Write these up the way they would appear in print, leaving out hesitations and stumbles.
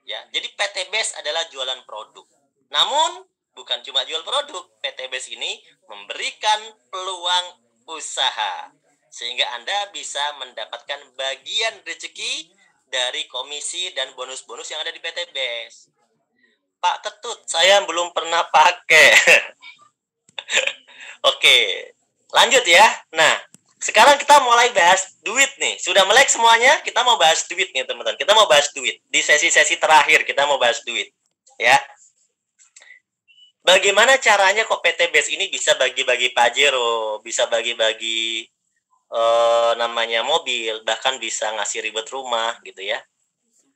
Ya, jadi PT Base adalah jualan produk. Namun bukan cuma jual produk, PT Base ini memberikan peluang usaha sehingga Anda bisa mendapatkan bagian rezeki dari komisi dan bonus-bonus yang ada di PT Base. Pak Ketut, saya belum pernah pakai. Oke, lanjut ya. Nah, sekarang kita mulai bahas duit nih. Sudah melek semuanya? Kita mau bahas duit nih, teman-teman. Kita mau bahas duit. Di sesi-sesi terakhir kita mau bahas duit. Ya. Bagaimana caranya kok PT Base ini bisa bagi-bagi Pajero, bisa bagi-bagi namanya mobil, bahkan bisa ngasih ribet rumah gitu ya.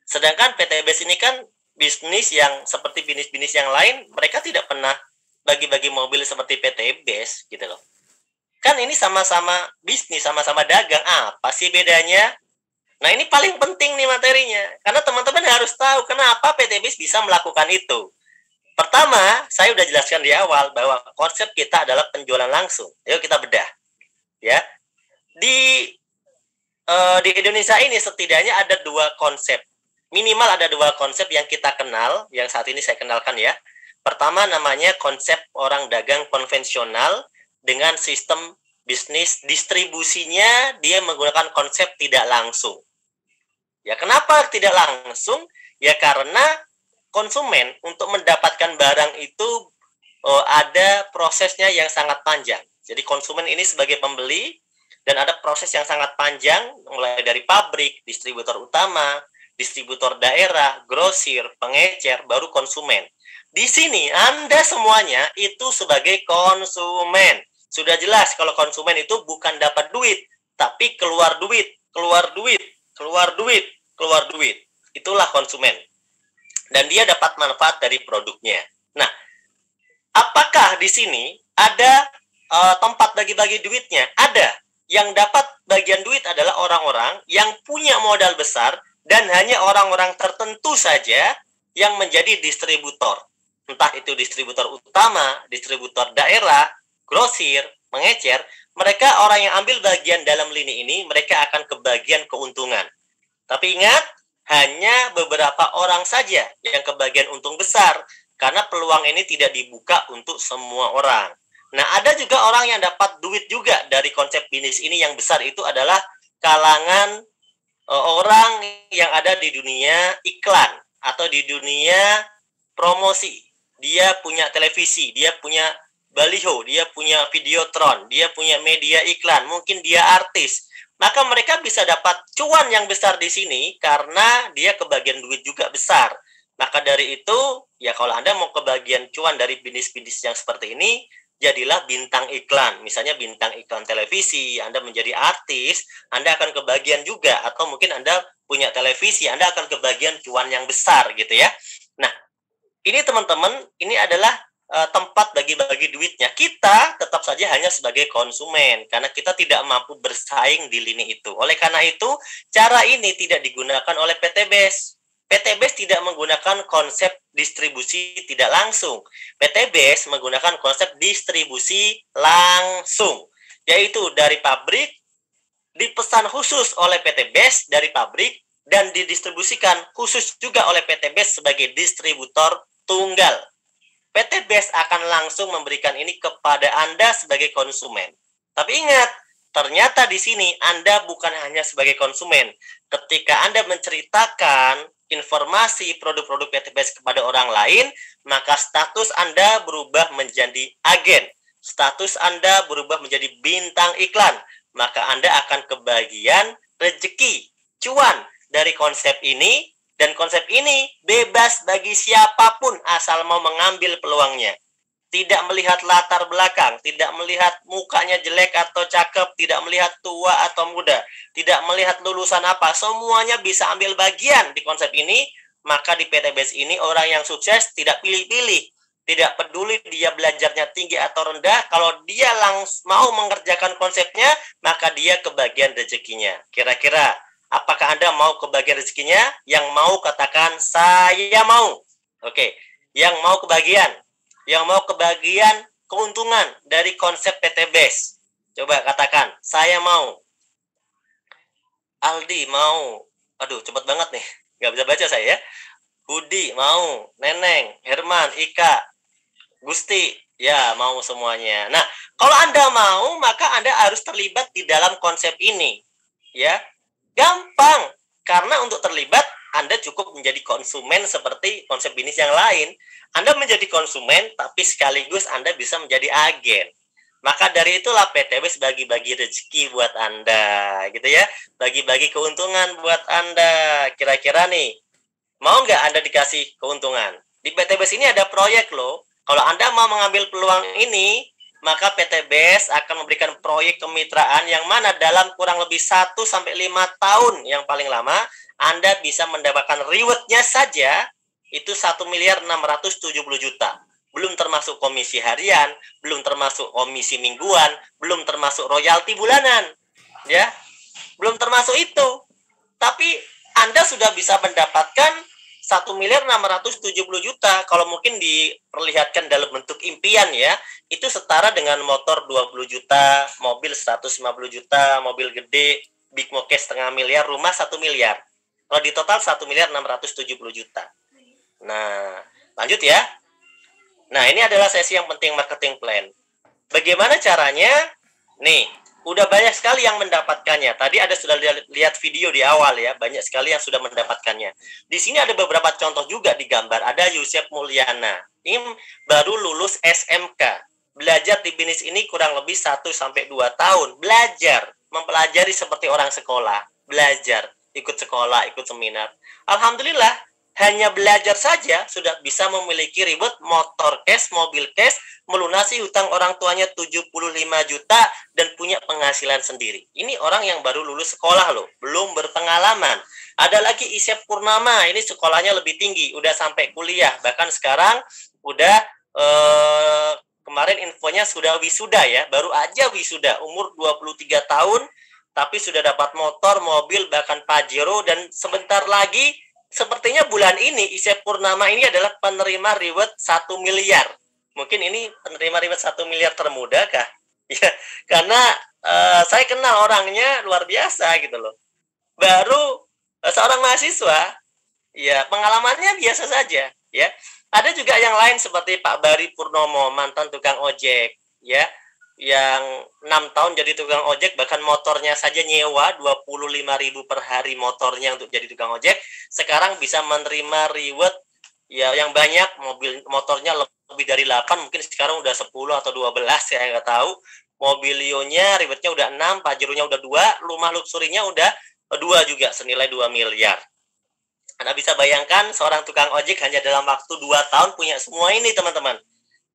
Sedangkan PT Base ini kan bisnis yang seperti bisnis-bisnis yang lain, mereka tidak pernah bagi-bagi mobil seperti PT Base gitu loh. Kan ini sama-sama bisnis, sama-sama dagang. Apa sih bedanya? Nah, ini paling penting nih materinya. Karena teman-teman harus tahu kenapa PT Base bisa melakukan itu. Pertama, saya udah jelaskan di awal bahwa konsep kita adalah penjualan langsung. Ayo kita bedah. Ya. Di di Indonesia ini setidaknya ada dua konsep. Minimal ada dua konsep yang kita kenal, yang saat ini saya kenalkan ya. Pertama namanya konsep orang dagang konvensional dengan sistem bisnis distribusinya dia menggunakan konsep tidak langsung. Ya, kenapa tidak langsung? Ya karena konsumen untuk mendapatkan barang itu ada prosesnya yang sangat panjang. Jadi konsumen ini sebagai pembeli dan ada proses yang sangat panjang mulai dari pabrik, distributor utama, distributor daerah, grosir, pengecer, baru konsumen. Di sini Anda semuanya itu sebagai konsumen. Sudah jelas kalau konsumen itu bukan dapat duit, tapi keluar duit, keluar duit, keluar duit, keluar duit. Itulah konsumen. Dan dia dapat manfaat dari produknya. Nah, apakah di sini ada tempat bagi-bagi duitnya? Ada. Yang dapat bagian duit adalah orang-orang yang punya modal besar dan hanya orang-orang tertentu saja yang menjadi distributor. Entah itu distributor utama, distributor daerah, grosir, pengecer, mereka orang yang ambil bagian dalam lini ini, mereka akan kebagian keuntungan. Tapi ingat, hanya beberapa orang saja yang kebagian untung besar, karena peluang ini tidak dibuka untuk semua orang. Nah, ada juga orang yang dapat duit juga dari konsep bisnis ini yang besar itu adalah kalangan orang yang ada di dunia iklan atau di dunia promosi. Dia punya televisi, dia punya baliho, dia punya videotron, dia punya media iklan, mungkin dia artis. Maka mereka bisa dapat cuan yang besar di sini karena dia kebagian duit juga besar. Maka dari itu, ya kalau Anda mau kebagian cuan dari bisnis-bisnis yang seperti ini, jadilah bintang iklan. Misalnya bintang iklan televisi, Anda menjadi artis, Anda akan kebagian juga. Atau mungkin Anda punya televisi, Anda akan kebagian cuan yang besar gitu ya. Nah, ini teman-teman, ini adalah tempat bagi-bagi duitnya. Kita tetap saja hanya sebagai konsumen karena kita tidak mampu bersaing di lini itu. Oleh karena itu, cara ini tidak digunakan oleh PT Base. PT Base tidak menggunakan konsep distribusi tidak langsung. PT Base menggunakan konsep distribusi langsung, yaitu dari pabrik dipesan khusus oleh PT Base dari pabrik dan didistribusikan khusus juga oleh PT Base sebagai distributor tunggal. PT Base akan langsung memberikan ini kepada Anda sebagai konsumen. Tapi ingat, ternyata di sini Anda bukan hanya sebagai konsumen. Ketika Anda menceritakan informasi produk-produk PT Base kepada orang lain, maka status Anda berubah menjadi agen. Status Anda berubah menjadi bintang iklan. Maka Anda akan kebagian rezeki, cuan dari konsep ini. Dan konsep ini bebas bagi siapapun asal mau mengambil peluangnya. Tidak melihat latar belakang, tidak melihat mukanya jelek atau cakep, tidak melihat tua atau muda, tidak melihat lulusan apa, semuanya bisa ambil bagian di konsep ini. Maka di PT Base ini orang yang sukses tidak pilih-pilih, tidak peduli dia belajarnya tinggi atau rendah, kalau dia langsung mau mengerjakan konsepnya, maka dia kebagian rezekinya. Kira-kira apakah Anda mau kebagian rezekinya? Yang mau katakan saya mau. Oke, yang mau kebagian, yang mau kebagian keuntungan dari konsep PT Base. Coba katakan, saya mau. Aldi mau. Aduh, cepet banget nih. Nggak bisa baca saya ya. mau, Neneng, Herman, Ika, Gusti, ya mau semuanya. Nah, kalau Anda mau, maka Anda harus terlibat di dalam konsep ini. Ya, gampang. Karena untuk terlibat, Anda cukup menjadi konsumen seperti konsep bisnis yang lain. Anda menjadi konsumen, tapi sekaligus Anda bisa menjadi agen. Maka dari itulah PTBS bagi-bagi rezeki buat Anda, gitu ya. Bagi-bagi keuntungan buat Anda. Kira-kira nih, mau nggak Anda dikasih keuntungan? Di PTBS ini ada proyek loh. Kalau Anda mau mengambil peluang ini, maka PTBS akan memberikan proyek kemitraan yang mana dalam kurang lebih 1-5 tahun yang paling lama, Anda bisa mendapatkan reward-nya saja itu 1.670.000.000. Belum termasuk komisi harian, belum termasuk komisi mingguan, belum termasuk royalti bulanan. Ya, belum termasuk itu. Tapi Anda sudah bisa mendapatkan 1.670.000.000 kalau mungkin diperlihatkan dalam bentuk impian ya, itu setara dengan motor 20 juta, mobil 150 juta, mobil gede, big mokes setengah miliar, rumah 1 miliar. Kalau di total 1.670.000.000. Nah, lanjut ya. Nah, ini adalah sesi yang penting, marketing plan. Bagaimana caranya? Nih, udah banyak sekali yang mendapatkannya. Tadi ada sudah lihat video di awal ya, banyak sekali yang sudah mendapatkannya. Di sini ada beberapa contoh juga di gambar. Ada Yusef Mulyana. Ini baru lulus SMK. Belajar di bisnis ini kurang lebih 1-2 tahun. Belajar, mempelajari seperti orang sekolah. Belajar, ikut sekolah, ikut seminar. Alhamdulillah, hanya belajar saja sudah bisa memiliki reward motor cash, mobil cash, melunasi hutang orang tuanya 75 juta dan punya penghasilan sendiri. Ini orang yang baru lulus sekolah loh, belum berpengalaman. Ada lagi Isep Purnama, ini sekolahnya lebih tinggi, udah sampai kuliah. Bahkan sekarang udah kemarin infonya sudah wisuda ya, baru aja wisuda, umur 23 tahun, tapi sudah dapat motor, mobil, bahkan Pajero, dan sebentar lagi sepertinya bulan ini Isep Purnama ini adalah penerima reward 1 miliar. Mungkin ini penerima reward 1 miliar termuda kah? Ya, karena saya kenal orangnya luar biasa gitu loh. Baru seorang mahasiswa, ya pengalamannya biasa saja. Ya, ada juga yang lain seperti Pak Bari Purnomo, mantan tukang ojek, ya, yang 6 tahun jadi tukang ojek, bahkan motornya saja nyewa 25.000 per hari motornya untuk jadi tukang ojek, sekarang bisa menerima reward ya yang banyak, motornya lebih dari 8, mungkin sekarang udah 10 atau 12, saya nggak tahu. Mobilionya rewardnya udah 6, Pajeronya udah 2, rumah luxurinya udah 2 juga, senilai 2 miliar. Anda bisa bayangkan seorang tukang ojek hanya dalam waktu 2 tahun punya semua ini, teman-teman.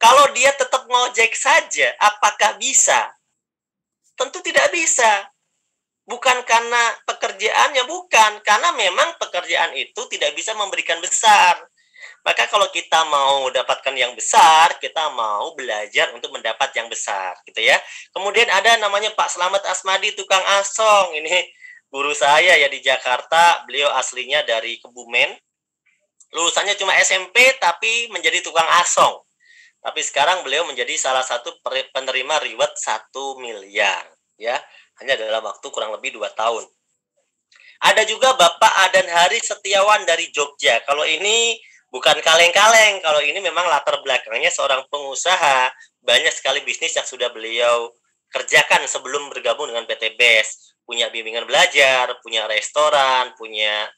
Kalau dia tetap ngojek saja, apakah bisa? Tentu tidak bisa. Bukan karena pekerjaannya, bukan. Karena memang pekerjaan itu tidak bisa memberikan besar. Maka kalau kita mau dapatkan yang besar, kita mau belajar untuk mendapat yang besar, gitu ya. Kemudian ada namanya Pak Slamet Asmadi, tukang asong. Ini guru saya ya di Jakarta. Beliau aslinya dari Kebumen. Lulusannya cuma SMP, tapi menjadi tukang asong. Tapi sekarang beliau menjadi salah satu penerima reward 1 miliar. Ya, hanya dalam waktu kurang lebih 2 tahun. Ada juga Bapak Adan Hari Setiawan dari Jogja. Kalau ini bukan kaleng-kaleng. Kalau ini memang latar belakangnya seorang pengusaha. Banyak sekali bisnis yang sudah beliau kerjakan sebelum bergabung dengan PTBS. Punya bimbingan belajar, punya restoran, punya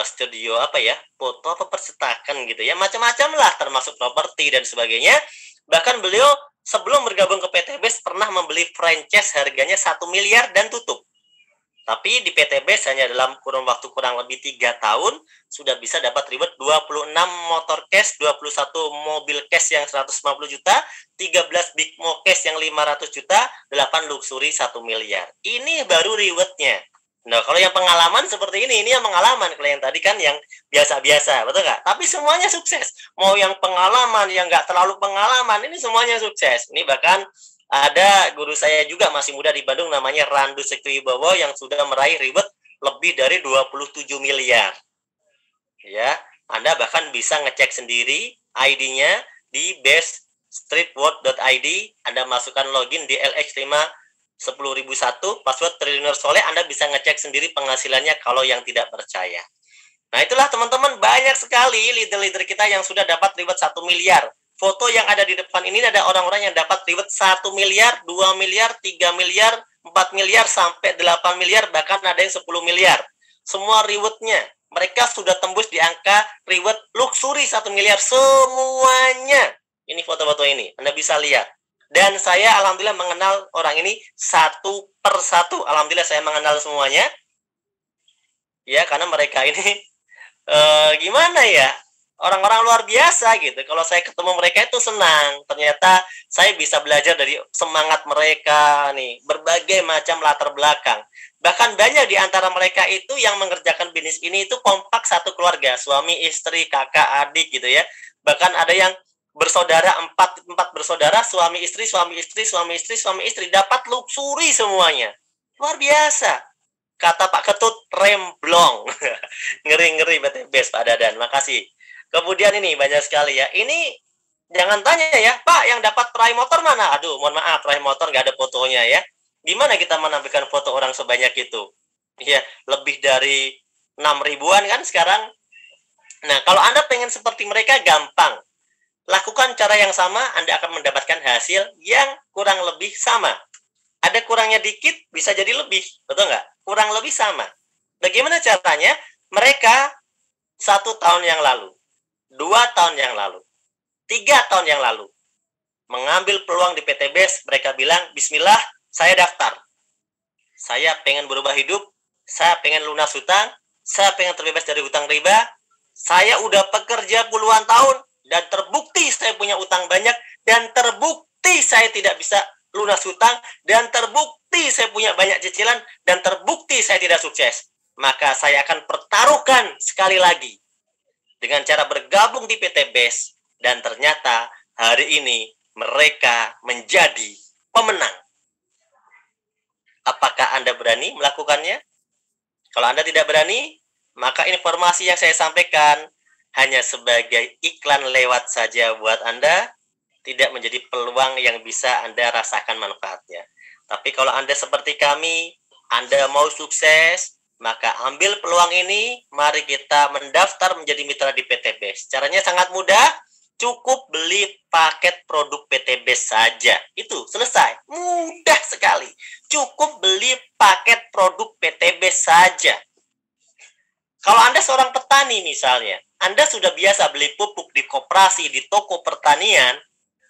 studio apa ya, foto apa percetakan gitu ya, macam-macam lah, termasuk properti dan sebagainya. Bahkan beliau sebelum bergabung ke PTBS pernah membeli franchise harganya 1 miliar dan tutup. Tapi di PTBS hanya dalam kurun waktu kurang lebih 3 tahun sudah bisa dapat reward 26 motor cash, 21 mobil cash yang 150 juta, 13 big mo cash yang 500 juta, 8 luxury 1 miliar. Ini baru rewardnya. Nah, kalau yang pengalaman seperti ini yang pengalaman. Kalau yang tadi kan yang biasa-biasa, betul nggak? Tapi semuanya sukses. Mau yang pengalaman, yang nggak terlalu pengalaman, ini semuanya sukses. Ini bahkan ada guru saya juga masih muda di Bandung, namanya Randu Sektiwibowo, yang sudah meraih reward lebih dari 27 miliar. Ya, Anda bahkan bisa ngecek sendiri ID-nya di beststreetworld.id. Anda masukkan login di LX5 10.001, password Triliuner Soleh, Anda bisa ngecek sendiri penghasilannya kalau yang tidak percaya. Nah, itulah teman-teman, banyak sekali leader-leader kita yang sudah dapat reward 1 miliar. Foto yang ada di depan ini ada orang-orang yang dapat reward 1 miliar, 2 miliar, 3 miliar, 4 miliar, sampai 8 miliar, bahkan ada yang 10 miliar. Semua rewardnya, mereka sudah tembus di angka reward luxury 1 miliar semuanya. Ini foto-foto ini, Anda bisa lihat. Dan saya alhamdulillah mengenal orang ini satu persatu. Alhamdulillah saya mengenal semuanya. Ya, karena mereka ini gimana ya, orang-orang luar biasa gitu. Kalau saya ketemu mereka itu senang. Ternyata saya bisa belajar dari semangat mereka nih, berbagai macam latar belakang. Bahkan banyak di antara mereka itu yang mengerjakan bisnis ini itu kompak satu keluarga, suami, istri, kakak, adik gitu ya. Bahkan ada yang bersaudara, empat bersaudara, suami istri, dapat luxury semuanya. Luar biasa. Kata Pak Ketut, remblong. Ngeri-ngeri BTBS, Pak Dadan. Makasih. Kemudian ini banyak sekali ya. Ini jangan tanya ya, Pak, yang dapat peraih motor mana? Aduh, mohon maaf, peraih motor nggak ada fotonya ya. Gimana kita menampilkan foto orang sebanyak itu? Ya, lebih dari 6 ribuan kan sekarang. Nah, kalau Anda pengen seperti mereka, gampang. Lakukan cara yang sama, Anda akan mendapatkan hasil yang kurang lebih sama. Ada kurangnya dikit, bisa jadi lebih. Betul nggak? Kurang lebih sama. Bagaimana caranya? Mereka 1 tahun yang lalu, 2 tahun yang lalu, 3 tahun yang lalu, mengambil peluang di PTBS, mereka bilang, bismillah, saya daftar. Saya pengen berubah hidup, saya pengen lunas hutang, saya pengen terbebas dari hutang riba, saya udah pekerja puluhan tahun, dan terbukti saya punya utang banyak, dan terbukti saya tidak bisa lunas hutang, dan terbukti saya punya banyak cicilan, dan terbukti saya tidak sukses. Maka saya akan pertaruhkan sekali lagi dengan cara bergabung di PTBS, dan ternyata hari ini mereka menjadi pemenang. Apakah Anda berani melakukannya? Kalau Anda tidak berani, maka informasi yang saya sampaikan hanya sebagai iklan lewat saja buat Anda, tidak menjadi peluang yang bisa Anda rasakan manfaatnya. Tapi kalau Anda seperti kami, Anda mau sukses, maka ambil peluang ini, mari kita mendaftar menjadi mitra di PTBS. Caranya sangat mudah, cukup beli paket produk PTBS saja. Itu, selesai. Mudah sekali. Cukup beli paket produk PTBS saja. Kalau Anda seorang petani misalnya, Anda sudah biasa beli pupuk di koperasi, di toko pertanian,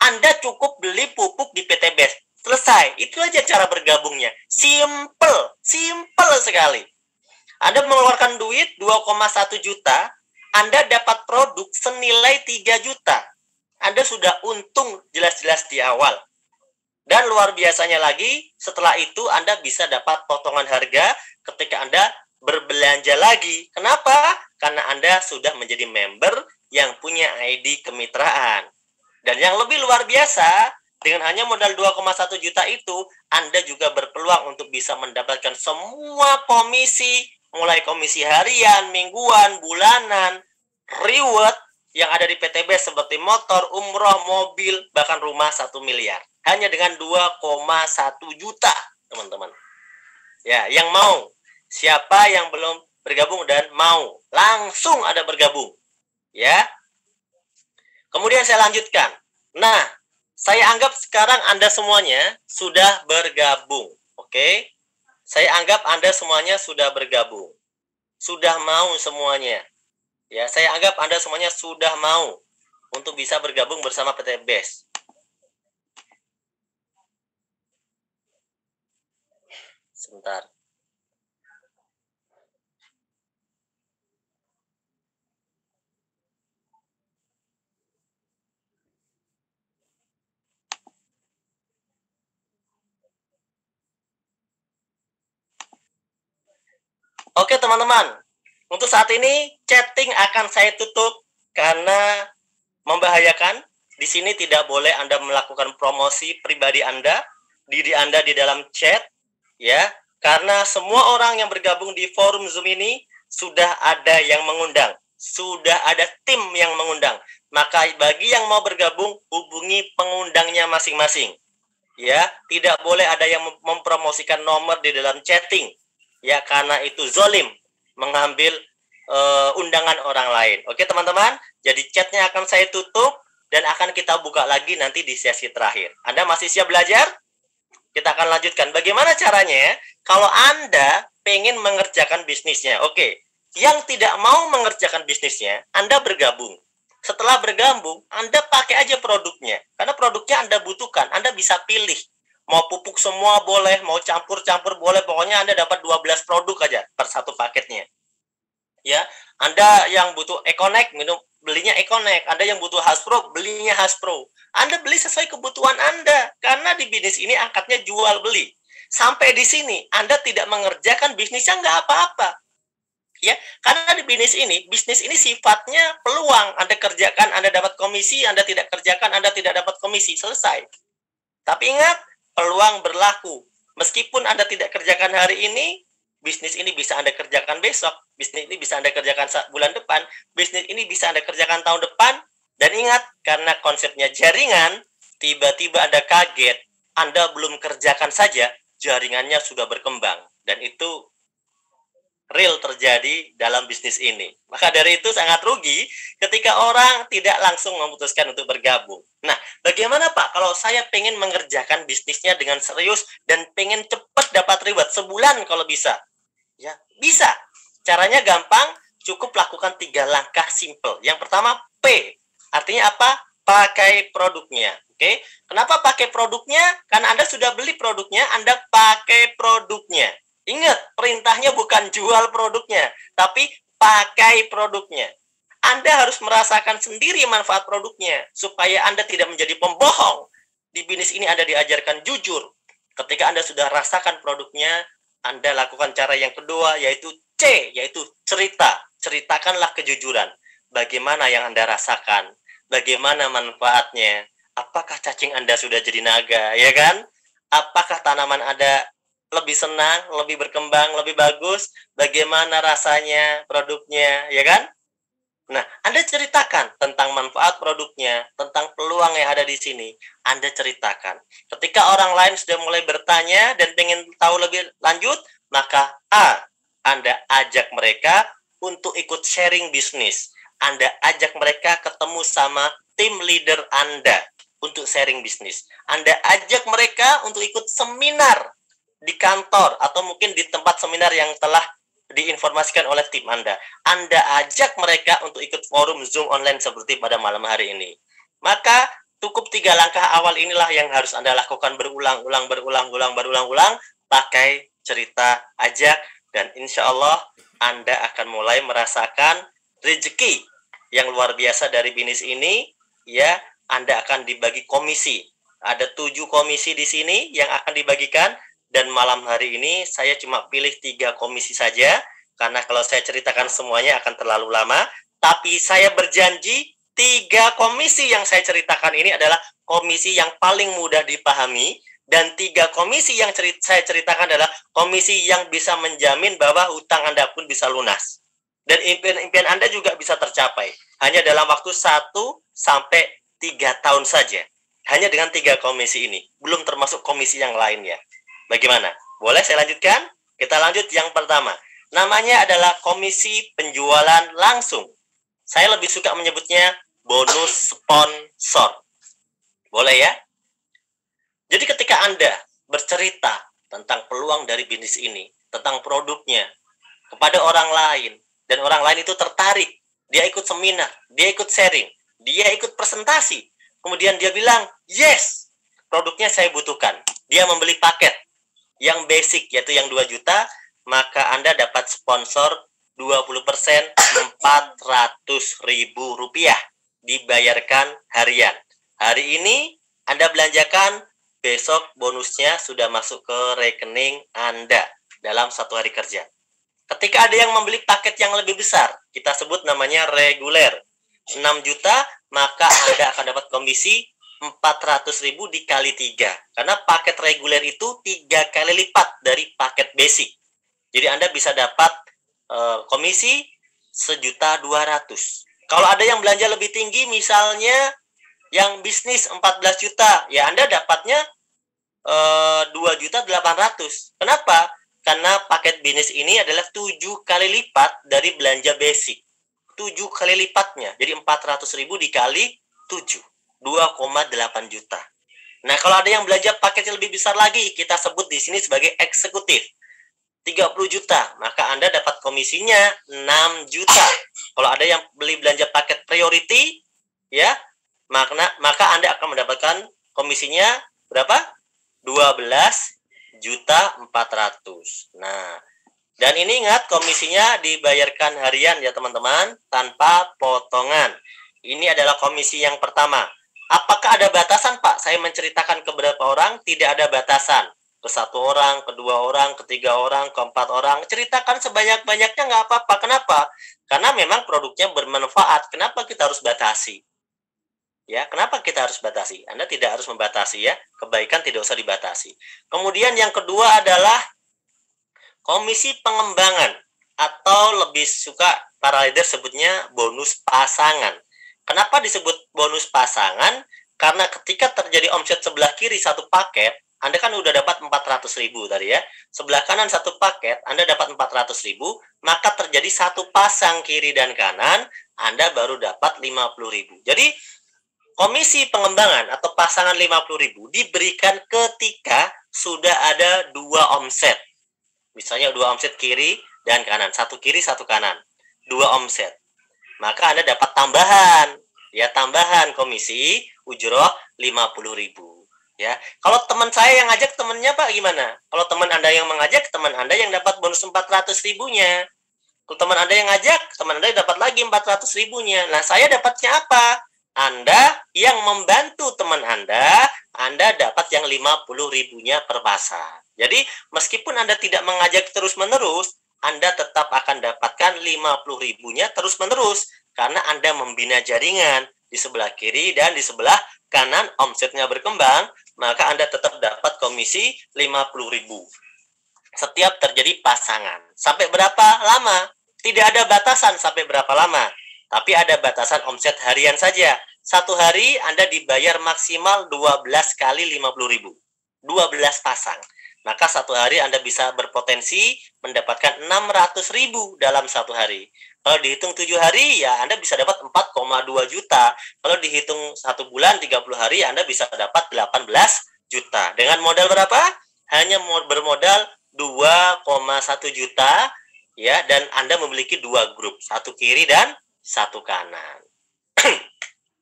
Anda cukup beli pupuk di PTBS. Selesai. Itu aja cara bergabungnya. Simple. Simple sekali. Anda mengeluarkan duit 2,1 juta, Anda dapat produk senilai 3 juta. Anda sudah untung jelas-jelas di awal. Dan luar biasanya lagi, setelah itu Anda bisa dapat potongan harga ketika Anda berbelanja lagi. Kenapa? Karena Anda sudah menjadi member yang punya ID kemitraan. Dan yang lebih luar biasa, dengan hanya modal 2,1 juta itu, Anda juga berpeluang untuk bisa mendapatkan semua komisi, mulai komisi harian, mingguan, bulanan, reward yang ada di PTBS seperti motor, umroh, mobil, bahkan rumah 1 miliar. Hanya dengan 2,1 juta, teman-teman. Ya, yang mau. Siapa yang belum bergabung dan mau, langsung ada bergabung. Ya. Kemudian saya lanjutkan. Nah, saya anggap sekarang Anda semuanya sudah bergabung. Oke? Saya anggap Anda semuanya sudah bergabung. Sudah mau semuanya. Ya, saya anggap Anda semuanya sudah mau untuk bisa bergabung bersama PTBS. Sebentar. Oke teman-teman, untuk saat ini chatting akan saya tutup karena membahayakan. Di sini tidak boleh Anda melakukan promosi pribadi Anda, diri Anda di dalam chat, ya. Karena semua orang yang bergabung di forum Zoom ini sudah ada yang mengundang, sudah ada tim yang mengundang. Maka bagi yang mau bergabung, hubungi pengundangnya masing-masing. Ya, tidak boleh ada yang mempromosikan nomor di dalam chatting. Ya, karena itu zolim, mengambil undangan orang lain. Oke teman-teman, jadi chatnya akan saya tutup dan akan kita buka lagi nanti di sesi terakhir. Anda masih siap belajar? Kita akan lanjutkan. Bagaimana caranya? Kalau Anda pengen mengerjakan bisnisnya, oke. Yang tidak mau mengerjakan bisnisnya, Anda bergabung. Setelah bergabung, Anda pakai aja produknya. Karena produknya Anda butuhkan. Anda bisa pilih. Mau pupuk semua boleh, mau campur-campur boleh. Pokoknya Anda dapat 12 produk aja per satu paketnya. Ya, Anda yang butuh Econek, belinya Econek. Anda yang butuh Haspro, belinya Haspro. Anda beli sesuai kebutuhan Anda. Karena di bisnis ini angkatnya jual beli. Sampai di sini, Anda tidak mengerjakan bisnisnya nggak apa-apa. Ya, karena di bisnis ini sifatnya peluang. Anda kerjakan, Anda dapat komisi, Anda tidak kerjakan, Anda tidak dapat komisi. Selesai. Tapi ingat, peluang berlaku. Meskipun Anda tidak kerjakan hari ini, bisnis ini bisa Anda kerjakan besok, bisnis ini bisa Anda kerjakan bulan depan, bisnis ini bisa Anda kerjakan tahun depan. Dan ingat, karena konsepnya jaringan, tiba-tiba Anda kaget, Anda belum kerjakan saja, jaringannya sudah berkembang. Dan itu real terjadi dalam bisnis ini. Maka dari itu sangat rugi ketika orang tidak langsung memutuskan untuk bergabung. Nah, bagaimana Pak kalau saya pengen mengerjakan bisnisnya dengan serius dan pengen cepat dapat reward sebulan kalau bisa? Ya, bisa. Caranya gampang, cukup lakukan 3 langkah simple. Yang pertama, P. Artinya apa? Pakai produknya. Oke. Kenapa pakai produknya? Karena Anda sudah beli produknya, Anda pakai produknya. Ingat, perintahnya bukan jual produknya, tapi pakai produknya. Anda harus merasakan sendiri manfaat produknya, supaya Anda tidak menjadi pembohong. Di bisnis ini Anda diajarkan jujur. Ketika Anda sudah rasakan produknya, Anda lakukan cara yang kedua, yaitu C, yaitu cerita. Ceritakanlah kejujuran. Bagaimana yang Anda rasakan? Bagaimana manfaatnya? Apakah cacing Anda sudah jadi naga, ya kan? Apakah tanaman Anda lebih senang, lebih berkembang, lebih bagus, bagaimana rasanya produknya, ya kan? Nah, Anda ceritakan tentang manfaat produknya, tentang peluang yang ada di sini. Anda ceritakan. Ketika orang lain sudah mulai bertanya dan pengen tahu lebih lanjut, maka A, Anda ajak mereka untuk ikut sharing bisnis. Anda ajak mereka ketemu sama tim leader Anda untuk sharing bisnis. Anda ajak mereka untuk ikut seminar di kantor atau mungkin di tempat seminar yang telah diinformasikan oleh tim Anda. Anda ajak mereka untuk ikut forum Zoom online seperti pada malam hari ini. Maka cukup 3 langkah awal inilah yang harus Anda lakukan berulang-ulang, pakai cerita, ajak, dan insya Allah Anda akan mulai merasakan rezeki yang luar biasa dari bisnis ini. Ya, Anda akan dibagi komisi. Ada 7 komisi di sini yang akan dibagikan. Dan malam hari ini saya cuma pilih 3 komisi saja, karena kalau saya ceritakan semuanya akan terlalu lama. Tapi saya berjanji 3 komisi yang saya ceritakan ini adalah komisi yang paling mudah dipahami. Dan 3 komisi yang saya ceritakan adalah komisi yang bisa menjamin bahwa hutang Anda pun bisa lunas. Dan impian-impian Anda juga bisa tercapai. Hanya dalam waktu 1 sampai 3 tahun saja. Hanya dengan 3 komisi ini. Belum termasuk komisi yang lainnya. Bagaimana? Boleh saya lanjutkan? Kita lanjut yang pertama. Namanya adalah komisi penjualan langsung. Saya lebih suka menyebutnya bonus sponsor. Boleh ya? Jadi ketika Anda bercerita tentang peluang dari bisnis ini, tentang produknya, kepada orang lain, dan orang lain itu tertarik, dia ikut seminar, dia ikut sharing, dia ikut presentasi, kemudian dia bilang, yes, produknya saya butuhkan. Dia membeli paket yang basic, yaitu yang 2 juta, maka Anda dapat sponsor 20%, Rp400.000 dibayarkan harian. Hari ini Anda belanjakan, besok bonusnya sudah masuk ke rekening Anda dalam 1 hari kerja. Ketika ada yang membeli paket yang lebih besar, kita sebut namanya reguler, 6 juta, maka Anda akan dapat komisi 400.000 dikali 3. Karena paket reguler itu 3 kali lipat dari paket basic. Jadi Anda bisa dapat komisi 1.200.000. Kalau ada yang belanja lebih tinggi, misalnya yang bisnis 14 juta, ya Anda dapatnya 2.800.000. Kenapa? karena paket bisnis ini adalah 7 kali lipat dari belanja basic. 7 kali lipatnya. Jadi 400.000 dikali 7. 2,8 juta. Nah, kalau ada yang belanja paket yang lebih besar lagi, kita sebut di sini sebagai eksekutif. 30 juta, maka Anda dapat komisinya 6 juta. Kalau ada yang beli belanja paket priority, ya, maka Anda akan mendapatkan komisinya berapa? 12.400.000. Nah, dan ini ingat komisinya dibayarkan harian ya teman-teman, tanpa potongan. Ini adalah komisi yang pertama. Apakah ada batasan, Pak? Saya menceritakan ke beberapa orang, tidak ada batasan. Ke 1 orang, ke 2 orang, ke 3 orang, ke 4 orang. Ceritakan sebanyak-banyaknya nggak apa-apa. Kenapa? Karena memang produknya bermanfaat. Kenapa kita harus batasi? Ya, kenapa kita harus batasi? Anda tidak harus membatasi ya. Kebaikan tidak usah dibatasi. Kemudian yang kedua adalah komisi pengembangan. Atau lebih suka para leader sebutnya bonus pasangan. Kenapa disebut bonus pasangan? Karena ketika terjadi omset sebelah kiri satu paket, Anda kan udah dapat 400.000 tadi ya. Sebelah kanan satu paket, Anda dapat 400.000, maka terjadi satu pasang kiri dan kanan, Anda baru dapat 50.000. Jadi, komisi pengembangan atau pasangan 50.000 diberikan ketika sudah ada 2 omset. Misalnya 2 omset kiri dan kanan, satu kiri, satu kanan. 2 omset. Maka Anda dapat tambahan, ya tambahan komisi ujroh 50.000, ya. Kalau teman saya yang ngajak temannya Pak gimana? Kalau teman Anda yang mengajak, teman Anda yang dapat bonus 400.000-nya. Kalau teman Anda yang ngajak, teman Anda dapat lagi 400.000-nya. Nah, saya dapatnya apa? Anda yang membantu teman Anda dapat yang 50.000-nya per pasang. Jadi, meskipun Anda tidak mengajak terus-menerus, Anda tetap akan dapatkan 50.000-nya terus-menerus karena Anda membina jaringan di sebelah kiri dan di sebelah kanan omsetnya berkembang, maka Anda tetap dapat komisi 50.000. Setiap terjadi pasangan. Sampai berapa lama? Tidak ada batasan sampai berapa lama, tapi ada batasan omset harian saja. Satu hari Anda dibayar maksimal 12 kali 50.000. 12 pasang. Maka satu hari Anda bisa berpotensi mendapatkan 600.000 dalam satu hari. Kalau dihitung 7 hari, ya Anda bisa dapat 4,2 juta. Kalau dihitung 1 bulan, 30 hari, Anda bisa dapat 18 juta. Dengan modal berapa? Hanya bermodal 2,1 juta, ya, dan Anda memiliki 2 grup. Satu kiri dan satu kanan.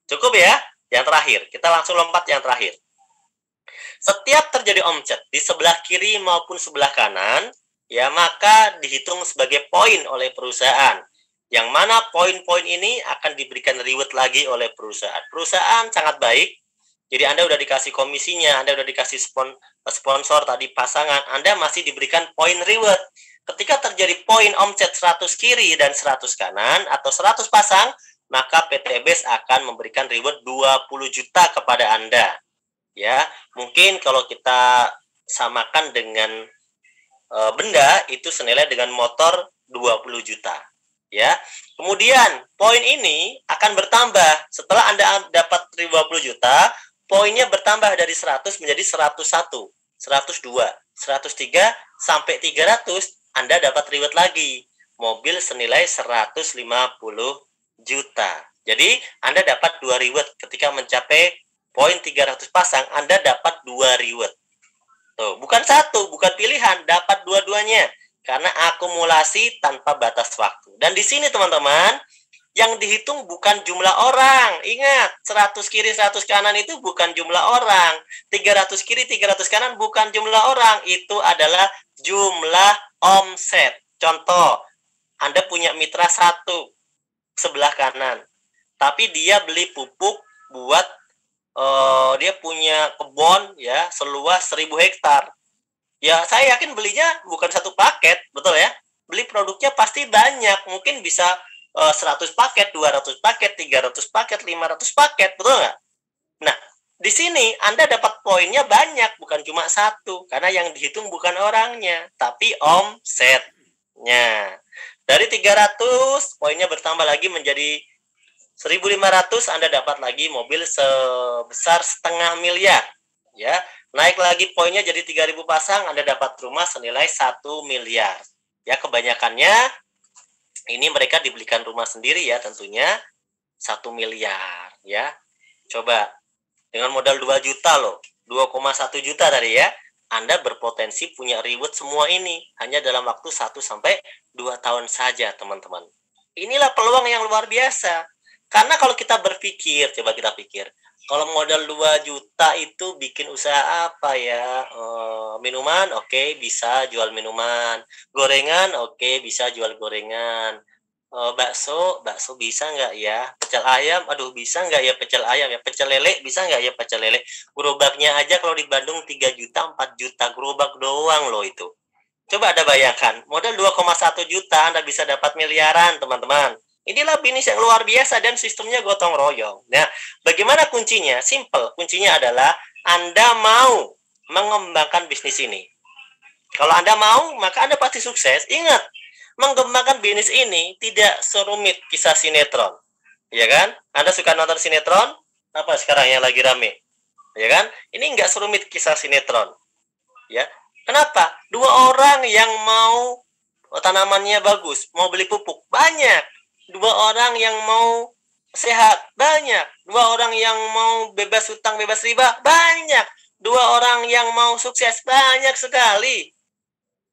Cukup ya? Yang terakhir. Kita langsung lompat yang terakhir. Setiap terjadi omset di sebelah kiri maupun sebelah kanan, ya maka dihitung sebagai poin oleh perusahaan. Yang mana poin-poin ini akan diberikan reward lagi oleh perusahaan. Perusahaan sangat baik. Jadi Anda udah dikasih komisinya, Anda udah dikasih sponsor tadi pasangan, Anda masih diberikan poin reward. Ketika terjadi poin omset 100 kiri dan 100 kanan atau 100 pasang, maka PT BES akan memberikan reward 20 juta kepada Anda. Ya, mungkin kalau kita samakan dengan benda itu senilai dengan motor 20 juta. Ya. Kemudian poin ini akan bertambah setelah Anda dapat 20 juta, poinnya bertambah dari 100 menjadi 101, 102, 103 sampai 300, Anda dapat reward lagi. Mobil senilai 150 juta. Jadi Anda dapat 2 reward ketika mencapai poin 300 pasang, Anda dapat 2 reward. Tuh, bukan satu, bukan pilihan, dapat dua-duanya. Karena akumulasi tanpa batas waktu. Dan di sini teman-teman, yang dihitung bukan jumlah orang. Ingat, 100 kiri, 100 kanan itu bukan jumlah orang. 300 kiri, 300 kanan bukan jumlah orang. Itu adalah jumlah omset. Contoh, Anda punya mitra 1 sebelah kanan. Tapi dia beli pupuk buat dia punya kebun ya seluas 1.000 hektar. Ya saya yakin belinya bukan satu paket, betul ya? Beli produknya pasti banyak, mungkin bisa 100 paket, 200 paket, 300 paket, 500 paket, betul nggak? Nah, di sini Anda dapat poinnya banyak, bukan cuma satu, karena yang dihitung bukan orangnya, tapi omsetnya. Dari 300, poinnya bertambah lagi menjadi 1.500, Anda dapat lagi mobil sebesar 500.000 ya. Naik lagi poinnya jadi 3.000 pasang, Anda dapat rumah senilai 1 miliar. Ya, kebanyakannya ini mereka dibelikan rumah sendiri ya tentunya 1 miliar ya. Coba dengan modal 2 juta loh, 2,1 juta tadi ya. Anda berpotensi punya reward semua ini hanya dalam waktu 1 sampai 2 tahun saja, teman-teman. Inilah peluang yang luar biasa. Karena kalau kita berpikir, coba kita pikir, kalau modal 2 juta itu bikin usaha apa ya? Minuman, oke, bisa jual minuman. Gorengan, oke, bisa jual gorengan. Bakso bisa nggak ya? Pecel ayam, aduh bisa nggak ya pecel ayam ya? Pecel lele, bisa nggak ya pecel lele? Gerobaknya aja kalau di Bandung 3 juta, 4 juta, gerobak doang loh itu. Coba Anda bayangkan, modal 2,1 juta Anda bisa dapat miliaran, teman-teman. Inilah bisnis yang luar biasa dan sistemnya gotong royong. Nah, bagaimana kuncinya? Simple. Kuncinya adalah Anda mau mengembangkan bisnis ini. Kalau Anda mau, maka Anda pasti sukses. Ingat, mengembangkan bisnis ini tidak serumit kisah sinetron. Ya kan? Anda suka nonton sinetron? Apa sekarang yang lagi rame? Ya kan? Ini nggak serumit kisah sinetron. Ya. Kenapa? 2 orang yang mau tanamannya bagus, mau beli pupuk, banyak. 2 orang yang mau sehat, banyak. 2 orang yang mau bebas hutang, bebas riba, banyak. 2 orang yang mau sukses, banyak sekali.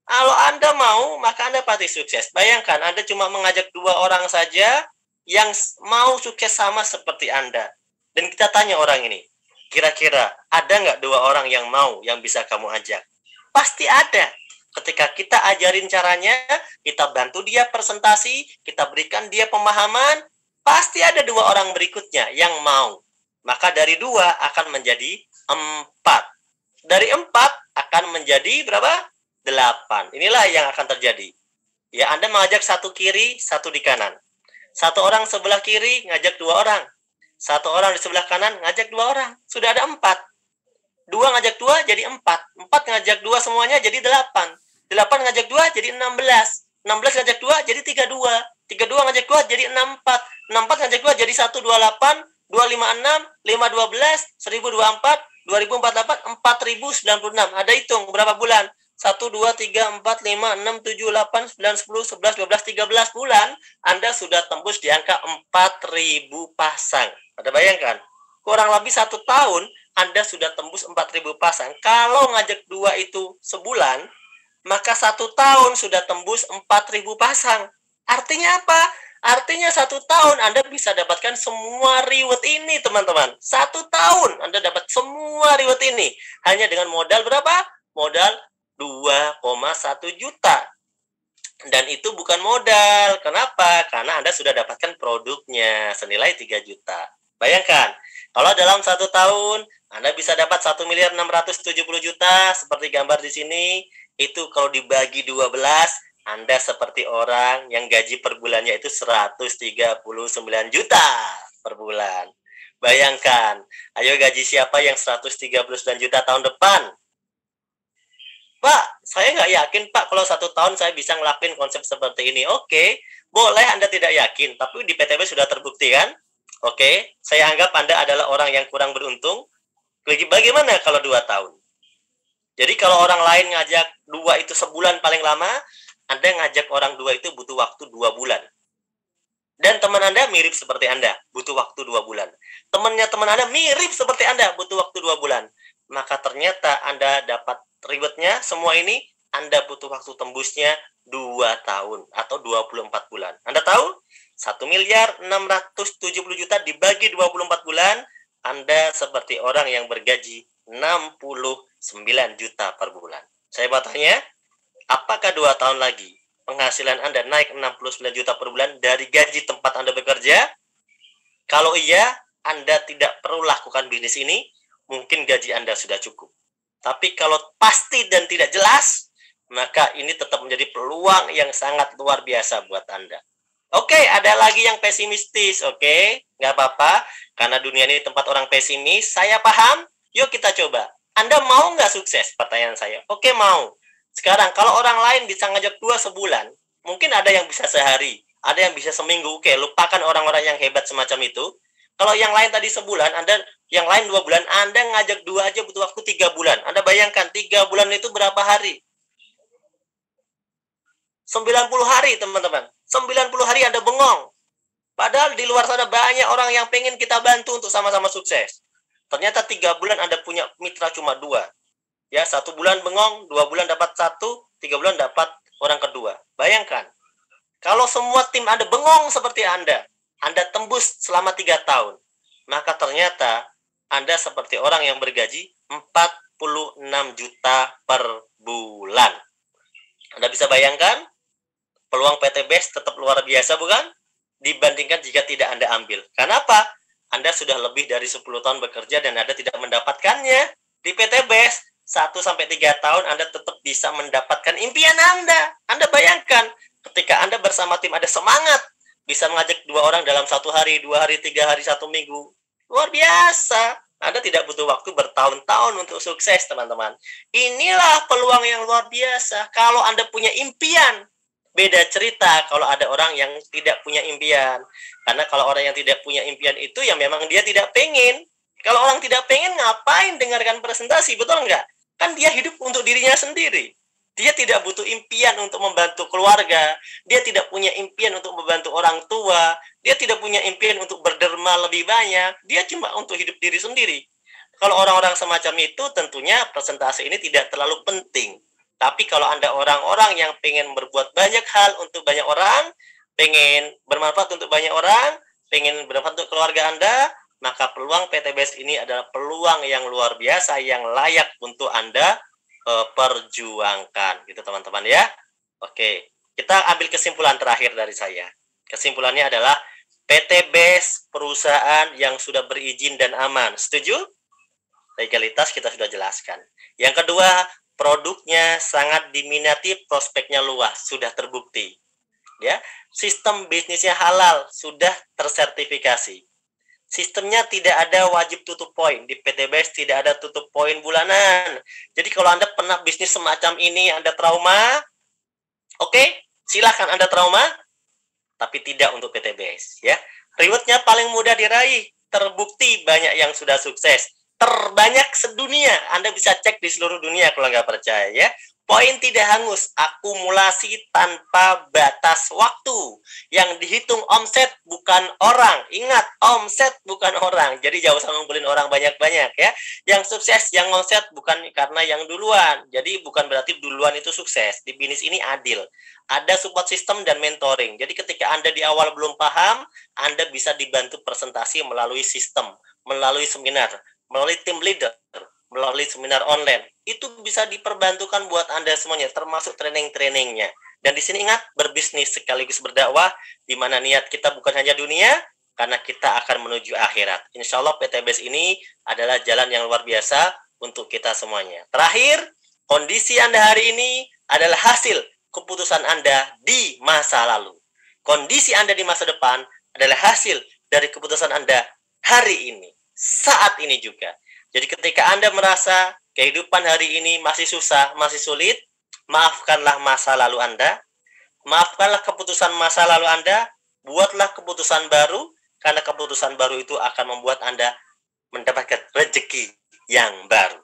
Kalau Anda mau, maka Anda pasti sukses. Bayangkan, Anda cuma mengajak 2 orang saja yang mau sukses sama seperti Anda. Dan kita tanya orang ini, kira-kira ada nggak 2 orang yang mau, yang bisa kamu ajak? Pasti ada. Ketika kita ajarin caranya, kita bantu dia presentasi, kita berikan dia pemahaman, pasti ada 2 orang berikutnya yang mau. Maka dari 2 akan menjadi 4. Dari 4 akan menjadi berapa? 8. Inilah yang akan terjadi. Ya, Anda mengajak 1 kiri, 1 di kanan. 1 orang sebelah kiri ngajak 2 orang. 1 orang di sebelah kanan ngajak 2 orang. Sudah ada 4. 2 ngajak 2 jadi 4. 4 ngajak 2 semuanya jadi 8. 8 ngajak 2 jadi 16. 16 ngajak 2 jadi 32. 32 ngajak 2 jadi 64. 64 ngajak 2 jadi 128. 256, 512, 1024, 2048, 4096. Ada hitung berapa bulan? 1, 2, 3, 4, 5, 6, 7, 8, 9, 10, 11, 12, 13 bulan, Anda sudah tembus di angka 4.000 pasang. Anda bayangkan, kurang lebih 1 tahun, Anda sudah tembus 4.000 pasang. Kalau ngajak 2 itu sebulan, maka 1 tahun sudah tembus 4.000 pasang. Artinya apa? Artinya 1 tahun Anda bisa dapatkan semua reward ini, teman-teman. 1 tahun Anda dapat semua reward ini. Hanya dengan modal berapa? Modal 2,1 juta. Dan itu bukan modal. Kenapa? Karena Anda sudah dapatkan produknya senilai 3 juta. Bayangkan, kalau dalam 1 tahun Anda bisa dapat 1.670 juta seperti gambar di sini, itu kalau dibagi 12, Anda seperti orang yang gaji per bulannya itu 139 juta per bulan. Bayangkan, ayo gaji siapa yang 139 juta tahun depan? Pak, saya nggak yakin Pak kalau 1 tahun saya bisa ngelakuin konsep seperti ini. Oke, boleh Anda tidak yakin, tapi di PTB sudah terbukti kan? Oke, saya anggap Anda adalah orang yang kurang beruntung. Bagaimana kalau 2 tahun? Jadi kalau orang lain ngajak 2 itu sebulan paling lama, Anda ngajak orang 2 itu butuh waktu 2 bulan. Dan teman Anda mirip seperti Anda, butuh waktu 2 bulan. Temannya teman Anda mirip seperti Anda, butuh waktu 2 bulan. Maka ternyata Anda dapat rewardnya semua ini, Anda butuh waktu tembusnya 2 tahun atau 24 bulan. Anda tahu? 1.670 juta dibagi 24 bulan, Anda seperti orang yang bergaji 69 juta per bulan. Saya mau tanya, apakah 2 tahun lagi penghasilan Anda naik 69 juta per bulan dari gaji tempat Anda bekerja? Kalau iya, Anda tidak perlu lakukan bisnis ini, mungkin gaji Anda sudah cukup. Tapi kalau pasti dan tidak jelas, maka ini tetap menjadi peluang yang sangat luar biasa buat Anda. Oke, ada lagi yang pesimistis, oke? Nggak apa-apa, karena dunia ini tempat orang pesimis, saya paham. Yuk kita coba. Anda mau nggak sukses? Pertanyaan saya. Oke, mau. Sekarang, kalau orang lain bisa ngajak 2 sebulan, mungkin ada yang bisa sehari, ada yang bisa seminggu. Oke, lupakan orang-orang yang hebat semacam itu. Kalau yang lain tadi sebulan, Anda yang lain 2 bulan, Anda ngajak 2 aja butuh waktu 3 bulan. Anda bayangkan 3 bulan itu berapa hari? 90 hari, teman-teman. 90 hari Anda bengong. Padahal di luar sana banyak orang yang pengen kita bantu untuk sama-sama sukses. Ternyata 3 bulan Anda punya mitra cuma 2. Ya, 1 bulan bengong, 2 bulan dapat 1, 3 bulan dapat orang kedua. Bayangkan, kalau semua tim Anda bengong seperti Anda tembus selama 3 tahun, maka ternyata Anda seperti orang yang bergaji 46 juta per bulan. Anda bisa bayangkan, peluang PTBS tetap luar biasa, bukan? Dibandingkan jika tidak Anda ambil. Kenapa? Anda sudah lebih dari 10 tahun bekerja dan Anda tidak mendapatkannya. Di PTBS, 1-3 tahun Anda tetap bisa mendapatkan impian Anda. Anda bayangkan, ketika Anda bersama tim ada semangat, bisa mengajak 2 orang dalam 1 hari, 2 hari, 3 hari, 1 minggu. Luar biasa. Anda tidak butuh waktu bertahun-tahun untuk sukses, teman-teman. Inilah peluang yang luar biasa. Kalau Anda punya impian, beda cerita kalau ada orang yang tidak punya impian. Karena kalau orang yang tidak punya impian itu ya memang dia tidak pengen. Kalau orang tidak pengen, ngapain dengarkan presentasi, betul nggak? Kan dia hidup untuk dirinya sendiri. Dia tidak butuh impian untuk membantu keluarga. Dia tidak punya impian untuk membantu orang tua. Dia tidak punya impian untuk berderma lebih banyak. Dia cuma untuk hidup diri sendiri. Kalau orang-orang semacam itu, tentunya presentasi ini tidak terlalu penting. Tapi kalau Anda orang-orang yang pengen berbuat banyak hal untuk banyak orang, pengen bermanfaat untuk banyak orang, pengen bermanfaat untuk keluarga Anda, maka peluang PTBS ini adalah peluang yang luar biasa yang layak untuk Anda perjuangkan, gitu teman-teman ya. Oke, kita ambil kesimpulan terakhir dari saya. Kesimpulannya adalah PTBS perusahaan yang sudah berizin dan aman. Setuju? Legalitas kita sudah jelaskan. Yang kedua, produknya sangat diminati, prospeknya luas, sudah terbukti. Ya, sistem bisnisnya halal, sudah tersertifikasi. Sistemnya tidak ada wajib tutup poin. Di PTBS tidak ada tutup poin bulanan. Jadi kalau Anda pernah bisnis semacam ini, Anda trauma, oke, silakan Anda trauma, tapi tidak untuk PTBS. Ya, rewardnya paling mudah diraih, terbukti banyak yang sudah sukses, terbanyak sedunia. Anda bisa cek di seluruh dunia kalau nggak percaya ya. Poin tidak hangus, akumulasi tanpa batas waktu. Yang dihitung omset bukan orang. Ingat, omset bukan orang. Jadi jauh sama ngumpulin orang banyak-banyak ya. Yang sukses, yang omset bukan karena yang duluan. Jadi bukan berarti duluan itu sukses. Di bisnis ini adil. Ada support system dan mentoring. Jadi ketika Anda di awal belum paham, Anda bisa dibantu presentasi melalui sistem, melalui seminar, melalui tim leader, melalui seminar online. Itu bisa diperbantukan buat Anda semuanya, termasuk training-trainingnya. Dan di sini ingat, berbisnis sekaligus berdakwah, di mana niat kita bukan hanya dunia, karena kita akan menuju akhirat. Insya Allah PTBS ini adalah jalan yang luar biasa untuk kita semuanya. Terakhir, kondisi Anda hari ini adalah hasil keputusan Anda di masa lalu. Kondisi Anda di masa depan adalah hasil dari keputusan Anda hari ini, saat ini juga. Jadi ketika Anda merasa kehidupan hari ini masih susah, masih sulit, maafkanlah masa lalu Anda, maafkanlah keputusan masa lalu Anda, buatlah keputusan baru, karena keputusan baru itu akan membuat Anda mendapatkan rezeki yang baru.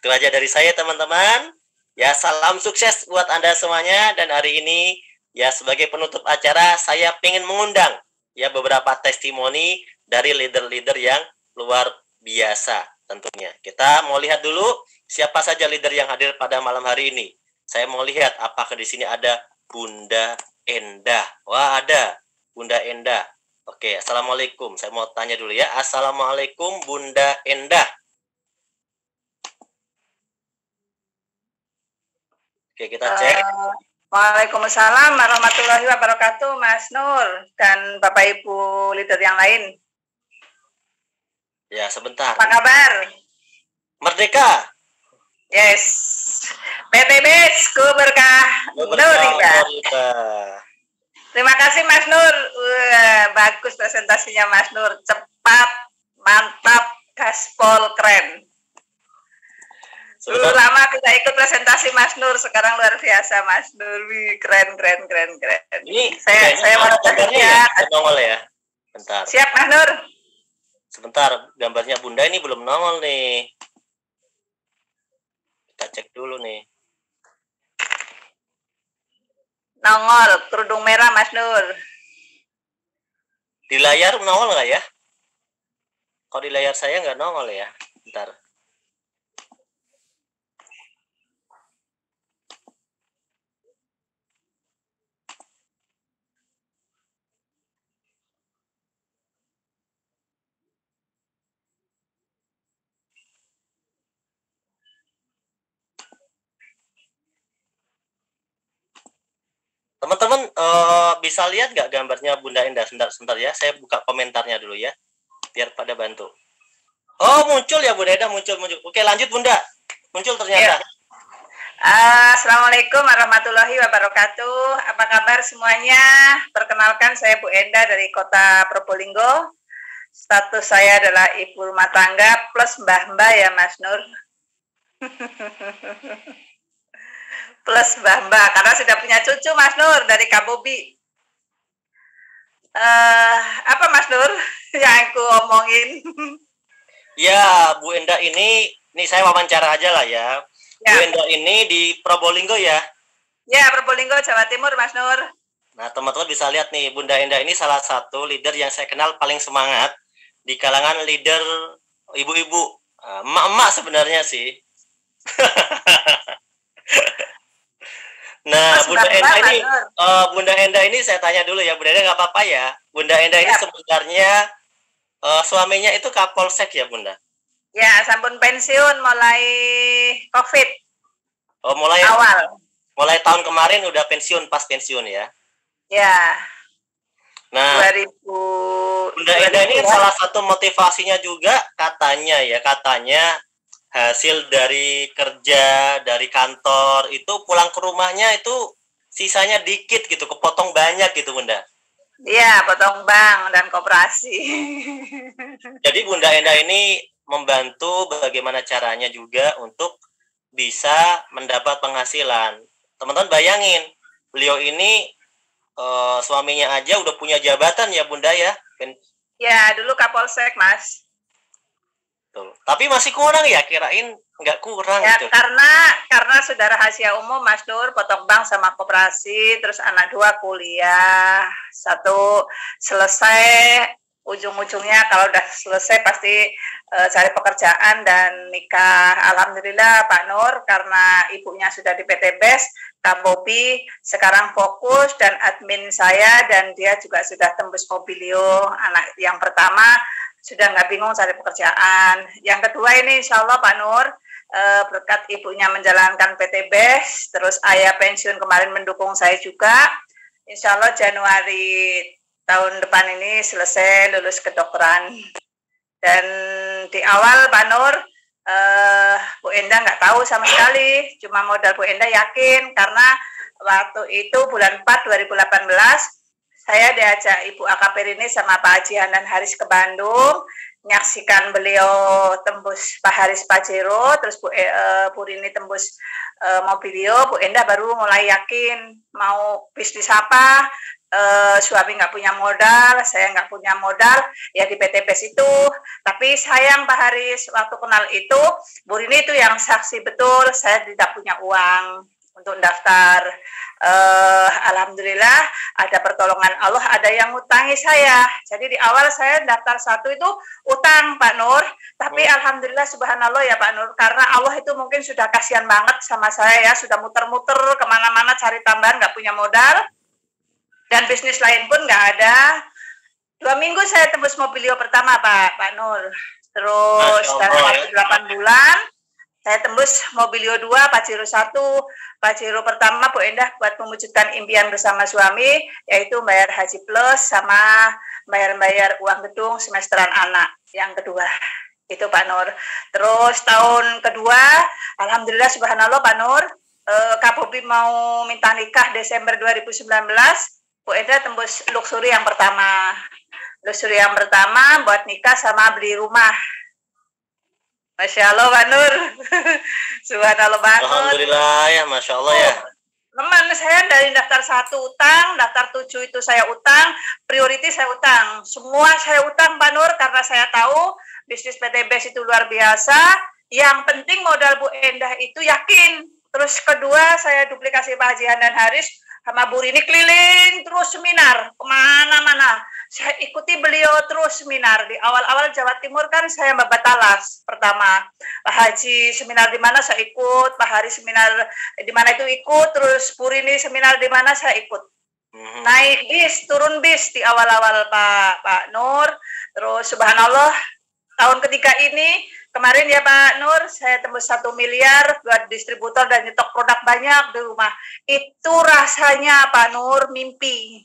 Itu aja dari saya teman-teman. Ya, salam sukses buat Anda semuanya. Dan hari ini, ya sebagai penutup acara, saya ingin mengundang ya beberapa testimoni dari leader-leader yang luar biasa. Tentunya kita mau lihat dulu siapa saja leader yang hadir pada malam hari ini. Saya mau lihat apakah di sini ada Bunda Endah. Wah, ada Bunda Endah. Oke, assalamualaikum. Saya mau tanya dulu ya. Assalamualaikum Bunda Endah. Oke, kita cek. Waalaikumsalam warahmatullahi wabarakatuh, Mas Nur dan Bapak Ibu leader yang lain. Ya, sebentar. Apa kabar? Merdeka. Yes. PTBS ku berkah Nur Riba. Terima kasih Mas Nur. Bagus presentasinya Mas Nur. Cepat, mantap, gaspol, keren. Dulu lama tidak ikut presentasi Mas Nur, sekarang luar biasa Mas Nur. Keren. Ini saya mau tanya ya. Bentar. Siap Mas Nur. Sebentar, gambarnya Bunda ini belum nongol nih. Kita cek dulu nih. Nongol, kerudung merah Mas Nur. Di layar nongol nggak ya? Kalau di layar saya nggak nongol ya. Bentar. Teman-teman bisa lihat nggak gambarnya Bunda Endah? Sebentar ya, saya buka komentarnya dulu ya, biar pada bantu. Oh, muncul ya Bunda Endah, muncul. Oke, lanjut Bunda. Muncul ternyata. Assalamualaikum warahmatullahi wabarakatuh. Apa kabar semuanya? Perkenalkan, saya Bu Endah dari Kota Probolinggo. Status saya adalah ibu rumah tangga plus mbah-mbah ya Mas Nur. Plus mbah-mbah, karena sudah punya cucu Mas Nur dari Kak Bobi. Apa Mas Nur yang aku omongin? Ya, Bu Endah ini saya wawancara aja lah ya. Bu Endah ini di Probolinggo ya? Ya, Probolinggo, Jawa Timur Mas Nur. Nah, teman-teman bisa lihat nih, Bunda Endah ini salah satu leader yang saya kenal paling semangat di kalangan leader ibu-ibu, emak-emak sebenarnya sih. Nah, Bunda Endah ini saya tanya dulu ya, Bunda Endah nggak apa-apa ya. Bunda Endah ini sebenarnya suaminya itu Kapolsek ya, Bunda? Ya, sampun pensiun mulai COVID. Oh, mulai awal. Mulai tahun kemarin udah pensiun, pas pensiun ya? Ya. Nah, 2000, Bunda Endah ini salah satu motivasinya juga katanya hasil dari kerja, dari kantor, itu pulang ke rumahnya itu sisanya dikit gitu, kepotong banyak gitu Bunda. Iya, potong bank dan koperasi. Jadi Bunda Endah ini membantu bagaimana caranya juga untuk bisa mendapat penghasilan. Teman-teman bayangin, beliau ini suaminya aja udah punya jabatan ya Bunda ya? Ya, dulu Kapolsek Mas. Tuh. Tapi masih kurang ya, kirain nggak kurang ya, gitu. Karena sudah rahasia umum Mas Nur, potong bank sama koperasi, terus anak 2 kuliah, 1 selesai, ujung-ujungnya kalau udah selesai pasti cari pekerjaan dan nikah. Alhamdulillah Pak Nur, karena ibunya sudah di PT BES, Kak Bobi sekarang fokus dan admin saya, dan dia juga sudah tembus mobilio. Anak yang pertama sudah nggak bingung cari pekerjaan. Yang kedua ini insya Allah Pak Nur, berkat ibunya menjalankan PT BES, terus ayah pensiun kemarin mendukung saya juga, insya Allah Januari tahun depan ini selesai lulus kedokteran. Dan di awal Pak Nur, Bu Endah nggak tahu sama sekali, cuma modal Bu Endah yakin, karena waktu itu bulan 4 2018, saya diajak Ibu AKP ini sama Pak Haji Hanan Haris ke Bandung, menyaksikan beliau tembus Pak Haris Pajero, terus Bu Rini tembus mobilio. Bu Endah baru mulai yakin mau bisnis apa. Suami nggak punya modal, saya nggak punya modal, ya di PT BES itu. Tapi sayang Pak Haris, waktu kenal itu, Bu Rini itu yang saksi betul, saya tidak punya uang untuk daftar. Alhamdulillah ada pertolongan Allah, ada yang ngutangi saya. Jadi di awal saya daftar 1 itu utang Pak Nur, tapi alhamdulillah subhanallah ya Pak Nur, karena Allah itu mungkin sudah kasihan banget sama saya ya, sudah muter-muter kemana-mana cari tambahan, nggak punya modal, dan bisnis lain pun nggak ada. 2 minggu saya tembus mobilio pertama Pak Nur, terus dalam waktu 8 bulan saya tembus mobilio 2, Pajero 1. Pajero pertama Bu Endah buat mewujudkan impian bersama suami, yaitu bayar haji plus sama bayar uang gedung semesteran anak. Yang kedua itu Pak Nur. Terus tahun kedua, alhamdulillah subhanallah Pak Nur, Kak Bobi mau minta nikah Desember 2019, Bu Endah tembus luxury yang pertama. Luxury yang pertama buat nikah sama beli rumah. Masya Allah Pak Nur. Subhanallah banget. Alhamdulillah ya, Masya Allah ya. Teman saya dari daftar 1 utang, daftar 7 itu saya utang, priority saya utang. Semua saya utang Pak Nur karena saya tahu bisnis PTBS itu luar biasa. Yang penting modal Bu Endah itu yakin. Terus kedua saya duplikasi Pak Haji dan Haris sama Bu Rini keliling terus seminar kemana-mana. Saya ikuti beliau terus seminar. Di awal-awal Jawa Timur kan saya Mbak Batalas pertama. Pak Haji seminar di mana saya ikut, Pak Haris seminar di mana itu ikut, terus Bu Rini seminar di mana saya ikut. Naik bis, turun bis di awal-awal Pak Nur. Terus subhanallah tahun ketiga ini kemarin ya Pak Nur, saya tembus 1 miliar buat distributor dan nyetok produk banyak di rumah. Itu rasanya Pak Nur mimpi.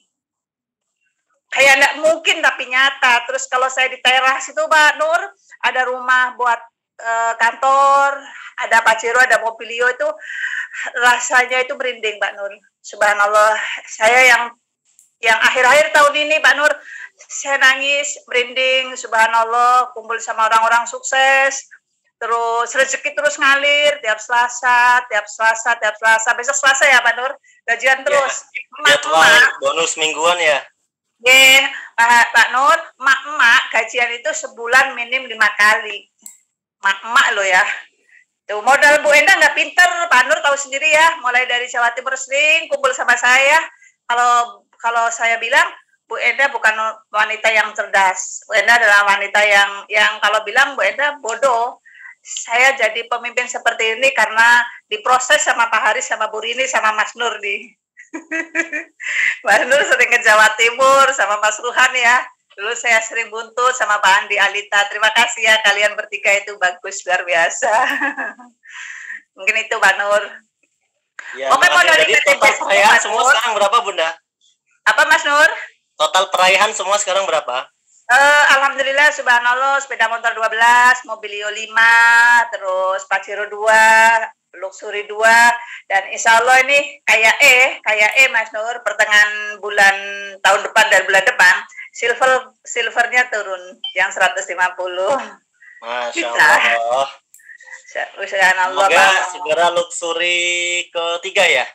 Kayak nggak mungkin tapi nyata. Terus kalau saya di teras itu Pak Nur, ada rumah buat kantor, ada Pajero, ada Mobilio, itu rasanya itu merinding Pak Nur. Subhanallah, saya yang akhir-akhir tahun ini Pak Nur, saya nangis, merinding, subhanallah, kumpul sama orang-orang sukses, terus rezeki terus ngalir, tiap Selasa, besok Selasa ya Pak Nur, gajian terus. Ya, deadline, bonus mingguan ya? Ya, Pak Nur, mak-mak gajian itu sebulan minim 5 kali. Mak-mak loh ya. Tuh, modal Bu Endah nggak pinter, Pak Nur tahu sendiri ya, mulai dari Jawa Timur sering kumpul sama saya. Kalau saya bilang, Bu Endah bukan wanita yang cerdas. Bu Endah adalah wanita yang kalau bilang Bu Endah bodoh. Saya jadi pemimpin seperti ini karena diproses sama Pak Haris, sama Bu Rini, sama Mas Nur nih. Mas Nur sering ke Jawa Timur sama Mas Ruhan ya. Dulu saya sering buntut sama Pak Andi Alita. Terima kasih ya, kalian bertiga itu bagus, luar biasa. Mungkin itu Pak Nur. Ya, oke, mau dari total perayaan semua sekarang berapa Bunda? Apa Mas Nur? Total perayaan semua sekarang berapa? Alhamdulillah, subhanallah, sepeda motor 12, Mobilio 5, terus Pajero 2, Luxury 2, dan insya Allah ini kayak Mas Nur, pertengahan tahun depan dan bulan depan, silvernya turun, yang 150. Masya Allah. Semoga segera Luxury ketiga ya?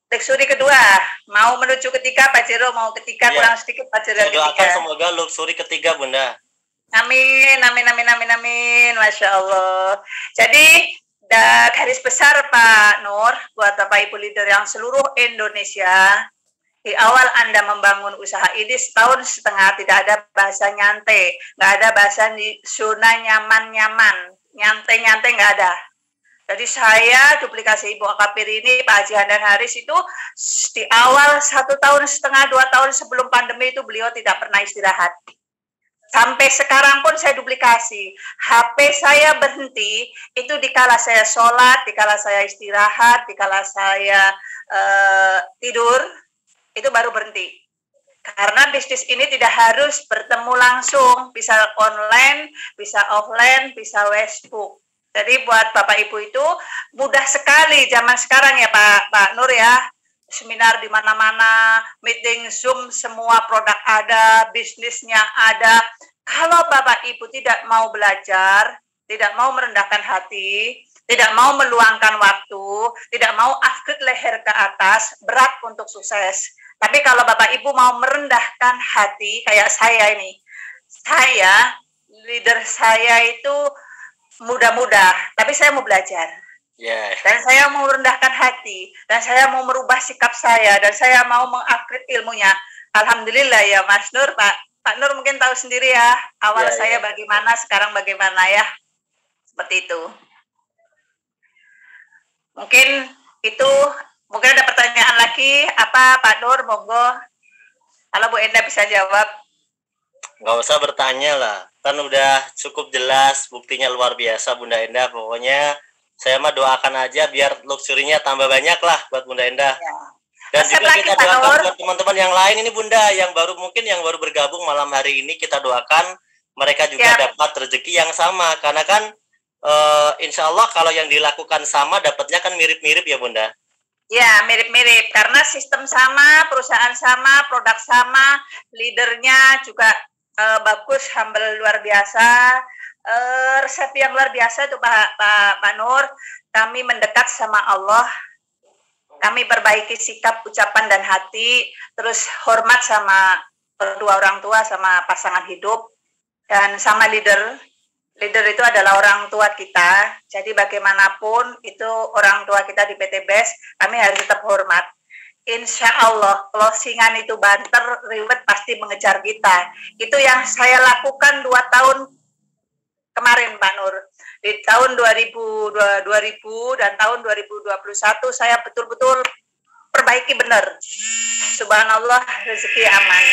Luxury kedua, mau menuju ketiga, Pajero mau ketiga, kurang sedikit Pajero ketiga. Doakan semoga Luxury ketiga Bunda. Amin, Masya Allah. Jadi garis besar Pak Nur, buat Bapak Ibu leader yang seluruh Indonesia, di awal Anda membangun usaha ini setahun setengah tidak ada bahasa nyantai, nggak ada bahasa zona nyaman, nyantai nggak ada. Jadi saya duplikasi Ibu Akapir ini, Pak Haji dan Haris itu di awal 1 tahun setengah, 2 tahun sebelum pandemi itu beliau tidak pernah istirahat. Sampai sekarang pun saya duplikasi. HP saya berhenti, itu dikala saya sholat, dikala saya istirahat, dikala saya tidur, itu baru berhenti. Karena bisnis ini tidak harus bertemu langsung, bisa online, bisa offline, bisa Facebook. Jadi buat Bapak Ibu itu mudah sekali zaman sekarang ya Pak Nur ya. Seminar di mana-mana, meeting Zoom, semua produk ada, bisnisnya ada. Kalau Bapak Ibu tidak mau belajar, tidak mau merendahkan hati, tidak mau meluangkan waktu, tidak mau angkat leher ke atas, berat untuk sukses. Tapi kalau Bapak Ibu mau merendahkan hati, kayak saya ini, leader saya itu mudah-mudah, tapi saya mau belajar. Dan saya mau merendahkan hati, dan saya mau merubah sikap saya, dan saya mau mengupgrade ilmunya. Alhamdulillah ya Mas Nur, Pak Nur mungkin tahu sendiri ya, awal saya bagaimana, sekarang bagaimana ya. Seperti itu. Mungkin ada pertanyaan lagi, apa Pak Nur, monggo. Kalau Bu Endah bisa jawab. Nggak usah bertanya lah, kan udah cukup jelas, buktinya luar biasa Bunda Endah. Pokoknya saya mah doakan aja biar luxurinya tambah banyak lah buat Bunda Endah. Ya. Dan juga kita doakan buat teman-teman yang lain ini Bunda, yang baru bergabung malam hari ini, kita doakan mereka juga dapat rezeki yang sama. Karena kan insya Allah kalau yang dilakukan sama, dapatnya kan mirip-mirip ya Bunda. Ya, mirip-mirip. Karena sistem sama, perusahaan sama, produk sama, leadernya juga bagus, humble, luar biasa. Resep yang luar biasa itu Pak Nur, kami mendekat sama Allah, kami perbaiki sikap, ucapan, dan hati, terus hormat sama kedua orang tua, sama pasangan hidup, dan sama leader. Leader itu adalah orang tua kita, jadi bagaimanapun itu orang tua kita di PT BES, kami harus tetap hormat. Insya Allah, closingan itu banter, ribet pasti mengejar kita. Itu yang saya lakukan 2 tahun kemarin, Pak Nur. Di tahun 2000 dan tahun 2021 saya betul-betul perbaiki benar. Subhanallah, rezeki aman.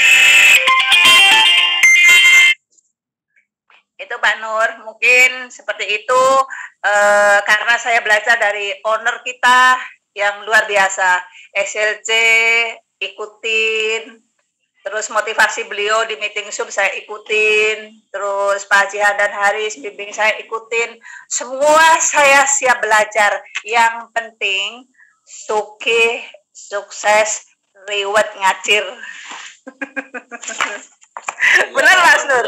Itu Pak Nur, mungkin seperti itu karena saya belajar dari owner kita yang luar biasa. SLC ikutin, terus motivasi beliau di meeting Zoom saya ikutin, terus Pak Jihan dan Haris bimbing saya ikutin. Semua saya siap belajar. Yang penting sukses, reward ngacir. Benar Mas Nur?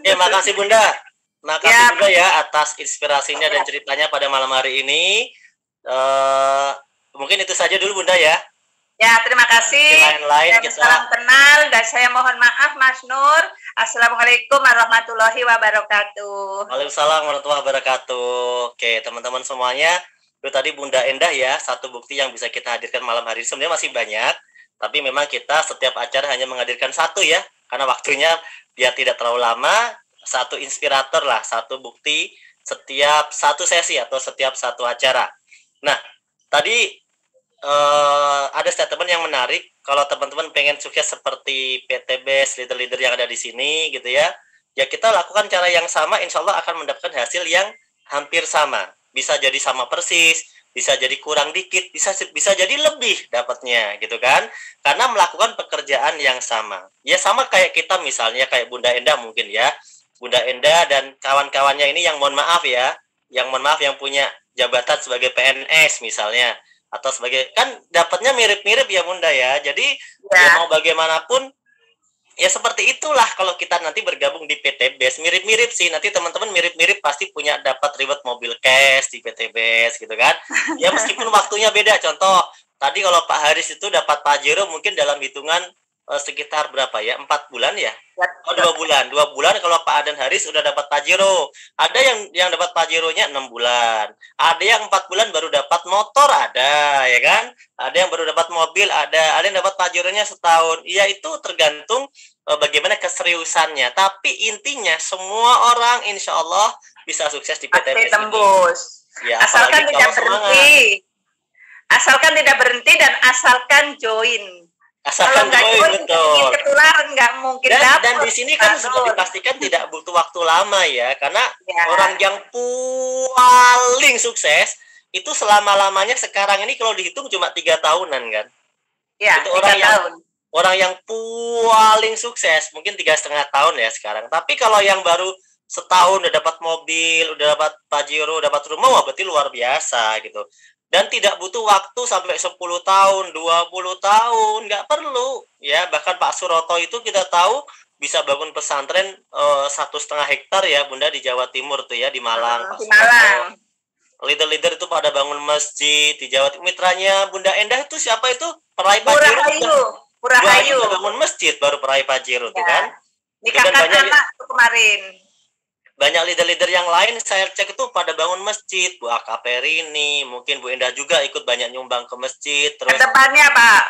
Ya, makasih Bunda. Makasih juga ya atas inspirasinya dan ceritanya pada malam hari ini. Mungkin itu saja dulu Bunda ya. Ya, terima kasih. Lain-lain kita salam kenal dan saya mohon maaf Mas Nur. Assalamualaikum warahmatullahi wabarakatuh. Waalaikumsalam warahmatullahi wabarakatuh. Oke, teman-teman semuanya, itu tadi Bunda Endah ya, satu bukti yang bisa kita hadirkan malam hari ini. Sebenarnya masih banyak, tapi memang kita setiap acara hanya menghadirkan satu ya, karena waktunya biar tidak terlalu lama, satu inspirator lah, satu bukti setiap satu sesi atau setiap satu acara. Nah, tadi ada statement yang menarik. Kalau teman-teman pengen sukses seperti PT BES, leader-leader yang ada di sini gitu ya, ya kita lakukan cara yang sama, insya Allah akan mendapatkan hasil yang hampir sama. Bisa jadi sama persis, bisa jadi kurang dikit, bisa jadi lebih dapatnya gitu kan, karena melakukan pekerjaan yang sama. Ya sama kayak kita misalnya kayak Bunda Endah mungkin ya, Bunda Endah dan kawan-kawannya ini yang mohon maaf ya, yang punya jabatan sebagai PNS misalnya, atau sebagai, kan dapatnya mirip-mirip ya Bunda ya. Jadi ya mau bagaimanapun ya seperti itulah kalau kita nanti bergabung di PT BES, mirip-mirip sih. Nanti teman-teman mirip-mirip pasti punya dapat reward mobil cash di PT BES gitu kan. Ya meskipun waktunya beda. Contoh tadi kalau Pak Haris itu dapat Pajero mungkin dalam hitungan sekitar berapa ya? 4 bulan ya? Oh, 2 bulan. 2 bulan kalau Pak Adan Haris udah dapat Pajero. Ada yang dapat Pajeronya 6 bulan. Ada yang 4 bulan baru dapat motor, ada ya kan? Ada yang baru dapat mobil, ada yang dapat Pajeronya setahun. Ya itu tergantung bagaimana keseriusannya. Tapi intinya semua orang insya Allah bisa sukses di PT BES tembus. Ya, asalkan tidak berhenti. Asalkan tidak berhenti dan asalkan join. Asalkan join, betul. Ketularan nggak mungkin dapat. Dan di sini kan sudah dipastikan tidak butuh waktu lama ya, karena orang yang paling sukses itu selama-lamanya sekarang ini kalau dihitung cuma 3 tahunan kan. Ya, itu orang yang paling sukses mungkin 3,5 tahun ya sekarang. Tapi kalau yang baru setahun udah dapat mobil, udah dapat Pajero, dapat rumah, wah berarti luar biasa gitu. Dan tidak butuh waktu sampai 10 tahun, 20 tahun, nggak perlu. Ya, bahkan Pak Suroto itu kita tahu bisa bangun pesantren 1,5 hektar ya Bunda di Jawa Timur tuh ya, di Malang. Di Malang. Leader-leader itu pada bangun masjid di Jawa Timur. Mitranya Bunda Endah itu siapa itu? Peraih Pajero. Purahayu. Bangun masjid baru peraih Pajero tuh kan. Nikahkan anak kemarin. Banyak leader-leader yang lain saya cek itu pada bangun masjid. Bu Akaperini, mungkin Bu Endah juga ikut banyak nyumbang ke masjid. Terus kedepannya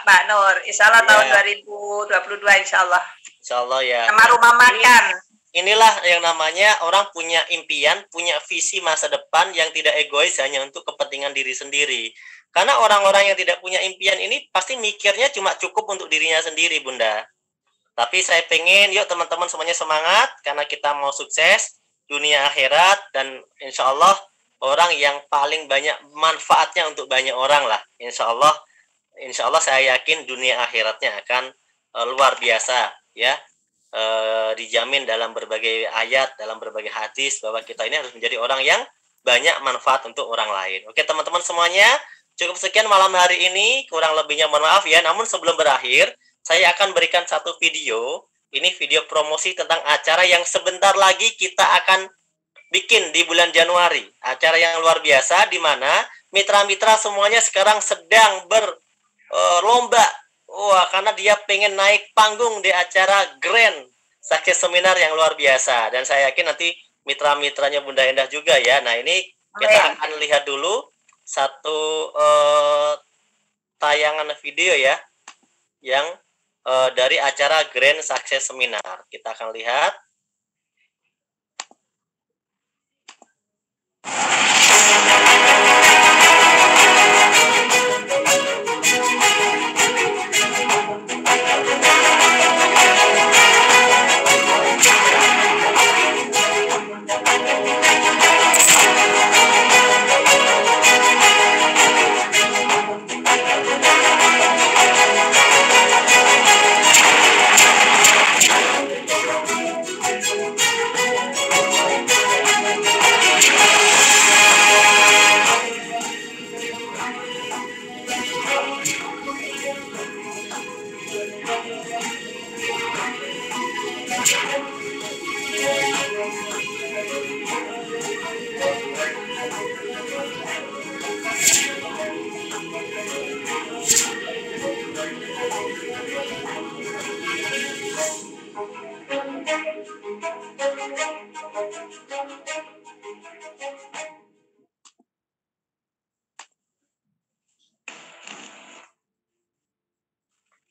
Pak Nur, insya Allah tahun 2022 insya Allah. Insya Allah ya. Sama rumah makan. Inilah yang namanya orang punya impian, punya visi masa depan yang tidak egois hanya untuk kepentingan diri sendiri. Karena orang-orang yang tidak punya impian ini pasti mikirnya cuma cukup untuk dirinya sendiri Bunda. Tapi saya pengen, yuk teman-teman semuanya semangat karena kita mau sukses dunia akhirat, dan insya Allah orang yang paling banyak manfaatnya untuk banyak orang lah. Insya Allah saya yakin dunia akhiratnya akan luar biasa ya. Dijamin dalam berbagai ayat, dalam berbagai hadis bahwa kita ini harus menjadi orang yang banyak manfaat untuk orang lain. Oke teman-teman semuanya, cukup sekian malam hari ini, kurang lebihnya mohon maaf ya. Namun sebelum berakhir, saya akan berikan satu video. Ini video promosi tentang acara yang sebentar lagi kita akan bikin di bulan Januari. Acara yang luar biasa di mana mitra-mitra semuanya sekarang sedang berlomba. Wah, karena dia pengen naik panggung di acara Grand Success Seminar yang luar biasa. Dan saya yakin nanti mitra-mitranya Bunda Endah juga ya. Nah, ini kita akan lihat dulu satu tayangan video ya, yang dari acara Grand Success Seminar. Kita akan lihat.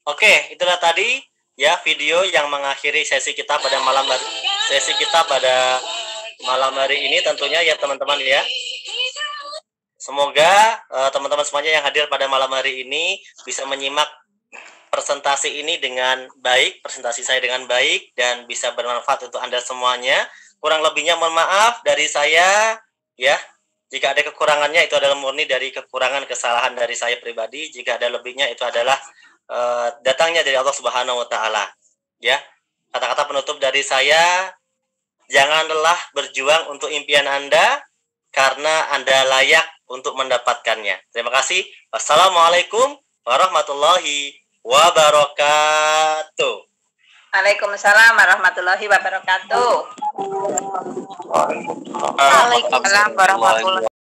Oke, itulah tadi ya video yang mengakhiri sesi kita pada malam hari ini tentunya ya teman-teman ya. Semoga teman-teman semuanya yang hadir pada malam hari ini bisa menyimak presentasi ini dengan baik, presentasi saya dengan baik dan bisa bermanfaat untuk Anda semuanya. Kurang lebihnya mohon maaf dari saya ya. Jika ada kekurangannya itu adalah murni dari kekurangan kesalahan dari saya pribadi. Jika ada lebihnya itu adalah datangnya dari Allah Subhanahu wa taala. Ya. Kata-kata penutup dari saya, jangan lelah berjuang untuk impian Anda karena Anda layak untuk mendapatkannya. Terima kasih. Wassalamualaikum warahmatullahi wabarakatuh. Waalaikumsalam warahmatullahi wabarakatuh. Waalaikumsalam warahmatullahi wabarakatuh.